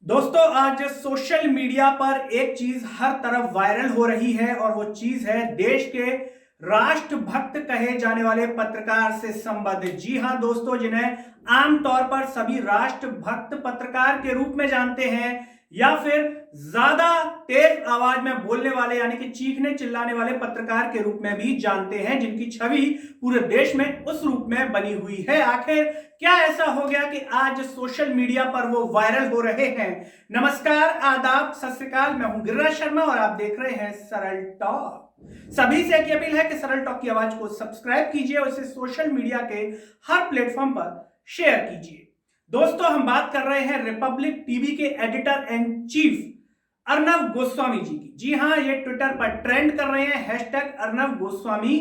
दोस्तों आज social media पर एक चीज हर तरफ वायरल हो रही है और वो चीज है देश के राष्ट्रभक्त कहे जाने वाले पत्रकार से संबंधित। जी हां दोस्तों, जिन्हें आमतौर पर सभी राष्ट्रभक्त पत्रकार के रूप में जानते हैं या फिर ज्यादा तेज आवाज में बोलने वाले यानी कि चीखने चिल्लाने वाले पत्रकार के रूप में भी जानते हैं, जिनकी छवि पूरे देश में उस रूप में बनी हुई है। आखिर क्या ऐसा हो गया कि आज सोशल मीडिया पर वो वायरल हो रहे हैं? नमस्कार, आदाब, सत श्री अकाल। मैं हूं गिरिराज शर्मा और आप देख रहे हैं सरल टॉक। सभी से एक अपील है कि सरल टॉक की आवाज को सब्सक्राइब कीजिए और इसे सोशल मीडिया के हर प्लेटफॉर्म पर शेयर कीजिए। दोस्तों हम बात कर रहे हैं रिपब्लिक टीवी के editor and chief Arnab Goswami ji की। जी हां, ये ट्विटर पर ट्रेंड कर रहे हैं हैशटैग अर्नब गोस्वामी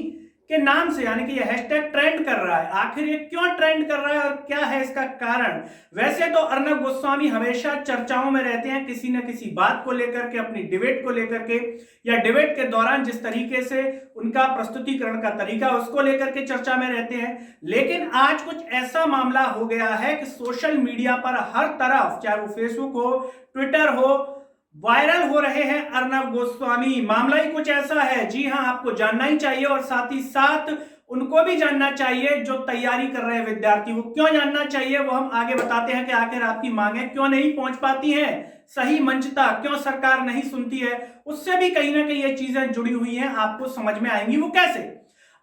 के नाम से, यानी कि ये हैशटैग ट्रेंड कर रहा है। आखिर ये क्यों ट्रेंड कर रहा है और क्या है इसका कारण? वैसे तो अर्नब गोस्वामी हमेशा चर्चाओं में रहते हैं किसी न किसी बात को लेकर के, अपनी डिबेट को लेकर के, या डिबेट के दौरान जिस तरीके से उनका प्रस्तुतिकरण का तरीका उसको लेकर के चर्चा में रहते हैं। लेकिन आज कुछ ऐसा मामला हो गया है कि सोशल मीडिया पर हर तरफ, चाहे वो फेसबुक हो, ट्विटर हो, वायरल हो रहे हैं अर्नब गोस्वामी। मामला ही कुछ ऐसा है, जी हां, आपको जानना ही चाहिए और साथ ही साथ उनको भी जानना चाहिए जो तैयारी कर रहे हैं विद्यार्थी। वो क्यों जानना चाहिए वो हम आगे बताते हैं कि आखिर आपकी मांगे क्यों नहीं पहुंच पाती हैं सही मंच तक, क्यों सरकार नहीं सुनती है, उससे भी कहीं ना कहीं ये चीजें जुड़ी हुई हैं, आपको समझ में आएंगी। वो कैसे?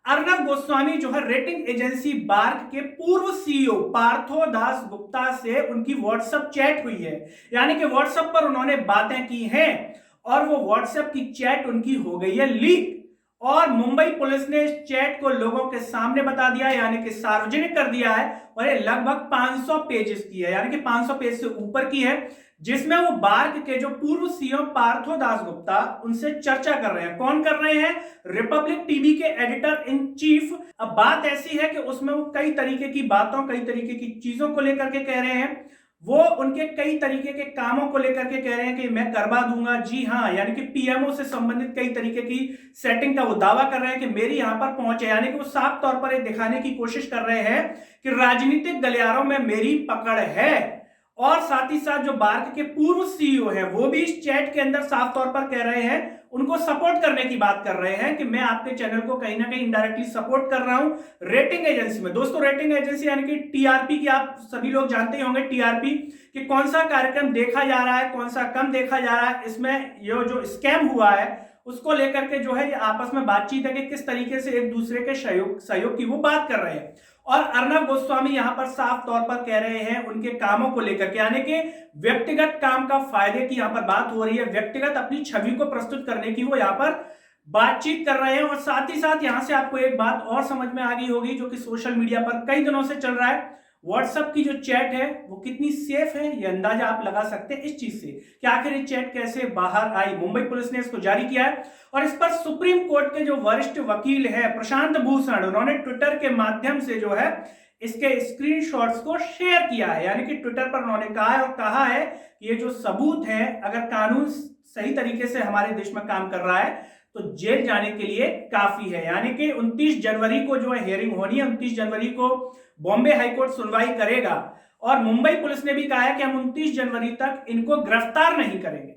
अर्नब गोस्वामी जो है रेटिंग एजेंसी बार्क के पूर्व सीईओ पार्थो दास गुप्ता से उनकी व्हाट्सएप चैट हुई है, यानी कि व्हाट्सएप पर उन्होंने बातें की हैं और वो व्हाट्सएप की चैट उनकी हो गई है लीक। और मुंबई पुलिस ने इस चैट को लोगों के सामने बता दिया, यानी कि सार्वजनिक कर दिया है। और ये लगभग 500 पेजेस की है, यानी कि 500 पेज से ऊपर की है, जिसमें वो बार्क के जो पूर्व सीईओ पार्थो दास गुप्ता उनसे चर्चा कर रहे हैं। कौन कर रहे हैं? रिपब्लिक टीवी के एडिटर इन चीफ। अब बात ऐसी है कि उसमें वो कई तरीके की बातों, कई तरीके की चीजों को लेकर के कह रहे हैं। वो उनके कई तरीके के कामों को लेकर के कह रहे हैं कि मैं करवा दूंगा। जी हां, यानी कि पीएमओ से संबंधित कई तरीके की सेटिंग का वो दावा कर रहे हैं कि मेरी यहां पर पहुंच है, यानी कि वो साफ तौर पर ये दिखाने की कोशिश कर रहे हैं कि राजनीतिक गलियारों में मेरी पकड़ है। और साथ ही साथ जो बार्क के पूर्व सीईओ हैं वो भी इस चैट के अंदर साफ तौर पर कह रहे हैं, उनको सपोर्ट करने की बात कर रहे हैं कि मैं आपके चैनल को कहीं ना कहीं इनडायरेक्टली सपोर्ट कर रहा हूं रेटिंग एजेंसी में। दोस्तों रेटिंग एजेंसी यानी कि टीआरपी की आप सभी लोग जानते ही होंगे, टीआरपी कि कौन सा कार्यक्रम देखा जा रहा है, कौन सा कम देखा जा रहा है। इसमें ये जो स्कैम हुआ है उसको लेकर के जो है ये आपस में बातचीत है कि किस तरीके से एक दूसरे के सहयोग की वो बात कर रहे हैं। और अर्नब गोस्वामी यहां पर साफ तौर पर कह रहे हैं उनके कामों को लेकर के, यानी कि व्यक्तिगत काम का फायदे की यहां पर बात हो रही है, व्यक्तिगत अपनी छवि को प्रस्तुत करने की वो यहां पर बातचीत कर रहे हैं। और साथ ही साथ यहां से आपको एक बात और समझ में आ गई होगी जो कि सोशल मीडिया पर कई दिनों से चल रहा है, व्हाट्सएप की जो चैट है वो कितनी सेफ है, ये अंदाजा आप लगा सकते हैं इस चीज से कि आखिर ये चैट कैसे बाहर आई। मुंबई पुलिस ने इसको जारी किया है और इस पर सुप्रीम कोर्ट के जो वरिष्ठ वकील है प्रशांत भूषण, उन्होंने ट्विटर के माध्यम से जो है इसके स्क्रीनशॉट्स को शेयर किया है। यानी कि ट्विटर पर उन्होंने कहा है और कहा है कि ये जो सबूत है, अगर कानून सही तरीके से हमारे देश में काम कर रहा है तो जेल जाने के लिए काफी है। यानी कि 29 जनवरी को जो है हियरिंग होनी है, 29 जनवरी को बॉम्बे हाईकोर्ट सुनवाई करेगा और मुंबई पुलिस ने भी कहा है कि हम 29 जनवरी तक इनको गिरफ्तार नहीं करेंगे।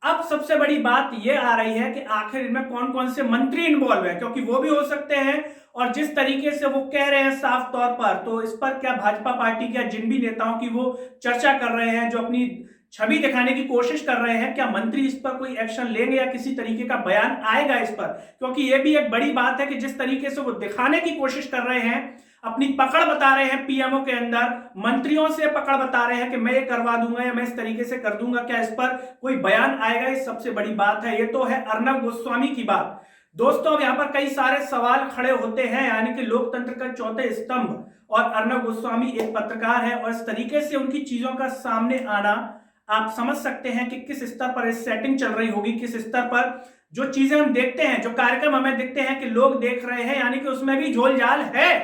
अब सबसे बड़ी बात यह आ रही है कि आखिर इनमें कौन कौन से मंत्री इन्वॉल्व हैं, क्योंकि वो भी हो सकते हैं। और जिस तरीके से वो कह रहे हैं साफ तौर पर, तो इस पर क्या भाजपा पार्टी के जिन भी नेताओं की वो चर्चा कर रहे हैं, जो अपनी छवि दिखाने की कोशिश कर रहे हैं, क्या मंत्री इस पर कोई एक्शन लेंगे या किसी तरीके का बयान आएगा इस पर? क्योंकि यह भी एक बड़ी बात है कि जिस तरीके से वो दिखाने की कोशिश कर रहे हैं, अपनी पकड़ बता रहे हैं पीएमओ के अंदर, मंत्रियों से पकड़ बता रहे हैं कि मैं ये करवा दूंगा या मैं इस तरीके से कर दूंगा, क्या इस पर कोई बयान आएगा? ये सबसे बड़ी बात है। ये तो है अर्नब गोस्वामी की बात। दोस्तों अब यहां पर कई सारे सवाल खड़े होते हैं, यानी कि लोकतंत्र का चौथे स्तंभ और अर्नब गोस्वामी एक पत्रकार है और इस तरीके से उनकी चीजों का सामने आना आप समझ सकते हैं कि किस स्तर पर इस सेटिंग चल रही होगी, किस स्तर पर जो चीजें हम देखते हैं, जो कार्यक्रम हमें दिखते हैं कि लोग देख रहे हैं, यानी कि उसमें भी झोलझाल है।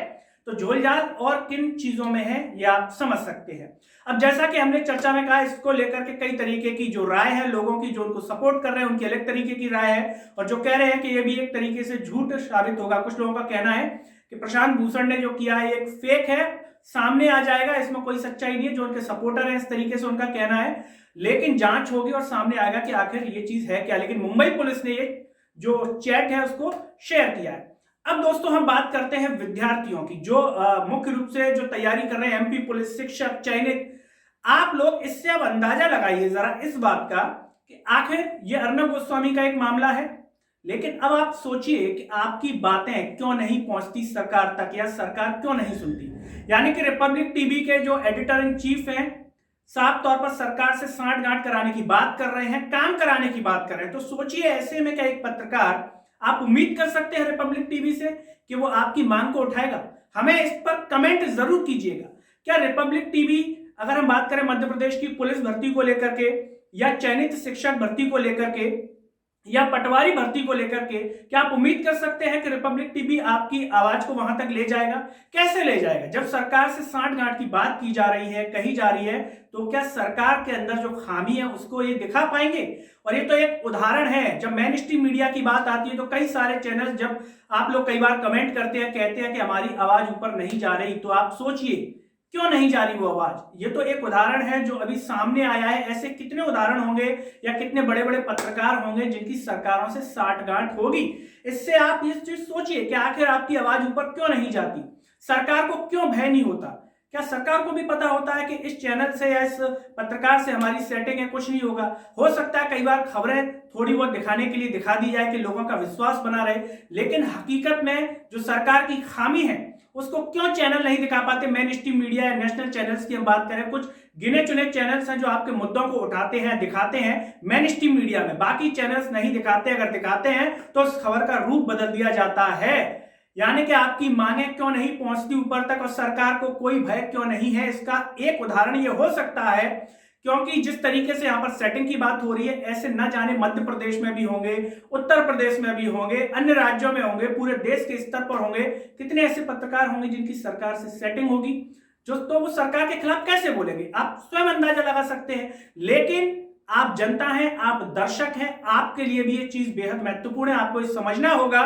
तो झोलझाल और किन चीजों में है ये आप समझ सकते हैं। अब जैसा कि हमने चर्चा में कहा, इसको लेकर के कई तरीके की जो राय है लोगों की, जो उनको सपोर्ट कर रहे हैं उनकी अलग तरीके की राय है और जो कह रहे हैं कि ये भी एक तरीके से झूठ साबित होगा। कुछ लोगों का कहना है कि प्रशांत भूषण ने जो किया है एक फेक है, सामने आ जाएगा, इसमें कोई सच्चाई नहीं है। जो उनके सपोर्टर हैं इस तरीके से उनका कहना है, लेकिन जांच होगी और सामने आएगा कि आखिर ये चीज है क्या। लेकिन मुंबई पुलिस ने ये जो चैट है उसको शेयर किया है। अब दोस्तों हम बात करते हैं विद्यार्थियों की, जो मुख्य रूप से जो तैयारी कर रहे हैं एमपी पुलिस शिक्षक चयनित। आप लोग इससे अब अंदाजा लगाइए जरा इस बात का कि आखिर ये अर्नब गोस्वामी का एक मामला है, लेकिन अब आप सोचिए कि आपकी बातें क्यों नहीं पहुंचती सरकार तक, या सरकार क्यों नहीं सुनती। यानी कि रिपब्लिक टीवी के जो एडिटर इन चीफ हैं साफ तौर पर सरकार से सांठ-गांठ कराने की बात कर रहे हैं, काम कराने की बात कर रहे हैं। तो सोचिए ऐसे में क्या एक पत्रकार, आप उम्मीद कर सकते हैं रिपब्लिक टीवी से कि वो आपकी मांग को उठाएगा? हमें इस पर कमेंट जरूर कीजिएगा। क्या रिपब्लिक टीवी, अगर हम बात करें मध्य प्रदेश की पुलिस भर्ती को लेकर के, या चयनित शिक्षक भर्ती को लेकर के, या पटवारी भर्ती को लेकर के, क्या आप उम्मीद कर सकते हैं कि रिपब्लिक टीवी आपकी आवाज को वहां तक ले जाएगा? कैसे ले जाएगा? जब सरकार से सांठ-गांठ की बात की जा रही है, कही जा रही है, तो क्या सरकार के अंदर जो खामी है उसको ये दिखा पाएंगे? और ये तो एक उदाहरण है। जब मेन स्ट्रीम मीडिया की बात आती है तो कई सारे चैनल, जब आप लोग कई बार कमेंट करते हैं, कहते हैं कि हमारी आवाज ऊपर नहीं जा रही, तो आप सोचिए क्यों नहीं जा रही वो आवाज। ये तो एक उदाहरण है जो अभी सामने आया है। ऐसे कितने उदाहरण होंगे या कितने बड़े बड़े पत्रकार होंगे जिनकी सरकारों से सांठ-गांठ होगी। इससे आप ये चीज सोचिए कि आखिर आपकी आवाज ऊपर क्यों नहीं जाती, सरकार को क्यों भय नहीं होता? क्या सरकार को भी पता होता है कि इस चैनल से या इस पत्रकार से हमारी सेटिंग है, कुछ नहीं होगा? हो सकता है कई बार खबरें थोड़ी बहुत दिखाने के लिए दिखा दी जाए कि लोगों का विश्वास बना रहे, लेकिन हकीकत में जो सरकार की खामी है उसको क्यों चैनल नहीं दिखा पाते? मेन स्ट्रीम मीडिया या नेशनल चैनल्स की हम बात करें, कुछ गिने चुने चैनल्स हैं जो आपके मुद्दों को उठाते हैं, दिखाते हैं मेन स्ट्रीम मीडिया में, बाकी चैनल्स नहीं दिखाते। अगर दिखाते हैं तो उस खबर का रूप बदल दिया जाता है। यानी कि आपकी मांगे क्यों नहीं पहुंचती ऊपर तक और सरकार को कोई भय क्यों नहीं है? इसका एक उदाहरण ये हो सकता है क्योंकि जिस तरीके से यहां पर सेटिंग की बात हो रही है, ऐसे न जाने मध्य प्रदेश में भी होंगे, उत्तर प्रदेश में भी होंगे, अन्य राज्यों में होंगे, पूरे देश के स्तर पर होंगे। कितने ऐसे पत्रकार होंगे जिनकी सरकार से सेटिंग होगी, जो तो वो सरकार के खिलाफ कैसे बोलेंगे? आप स्वयं अंदाजा लगा सकते हैं। लेकिन आप जनता हैं, आप दर्शक हैं, आपके लिए भी ये चीज बेहद महत्वपूर्ण है। आपको ये समझना होगा,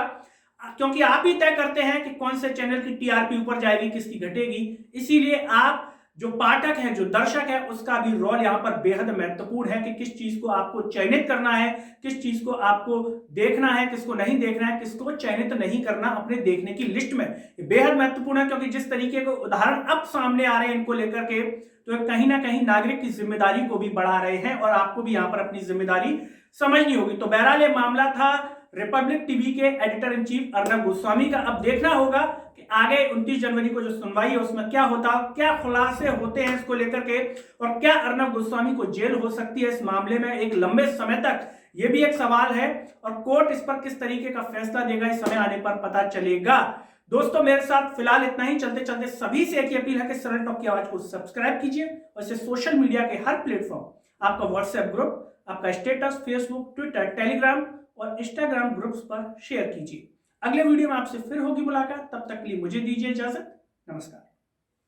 क्योंकि आप ही तय करते हैं कि कौन से चैनल की टीआरपी ऊपर जाएगी, किसकी घटेगी। इसीलिए आप जो पाठक है, जो दर्शक है, उसका भी रोल यहां पर बेहद महत्वपूर्ण है कि किस चीज को आपको चयनित करना है, किस चीज को आपको देखना है, किसको नहीं देखना है, किसको चयनित नहीं करना अपने देखने की लिस्ट में। बेहद महत्वपूर्ण है क्योंकि जिस तरीके के उदाहरण अब सामने आ रहे हैं इनको लेकर के, तो कहीं ना कहीं नागरिक की जिम्मेदारी को भी बढ़ा रहे हैं और आपको भी यहां पर अपनी जिम्मेदारी समझनी होगी। तो बहरहाल ये मामला था रिपब्लिक टीवी के editor in chief Arnab Goswami का। अब देखना होगा कि आगे 29 जनवरी को जो सुनवाई है उसमें क्या होता, क्या खुलासे होते हैं इसको लेकर के, और क्या अर्नब गोस्वामी को जेल हो सकती है इस मामले में एक लंबे समय तक, ये भी एक सवाल है। और कोर्ट इस पर किस तरीके का फैसला देगा, इस समय आने पर पता चलेगा। दोस्तों मेरे साथ फिलहाल इतना ही। चलते चलते सभी से एक अपील है कि सरल टॉक की आवाज को सब्सक्राइब कीजिए और इसे सोशल मीडिया के हर प्लेटफॉर्म, आपका व्हाट्सएप ग्रुप, आपका स्टेटस, फेसबुक, ट्विटर, टेलीग्राम और इंस्टाग्राम ग्रुप्स पर शेयर कीजिए। अगले वीडियो में आपसे फिर होगी मुलाकात, तब तक के लिए मुझे दीजिए इजाजत। नमस्कार।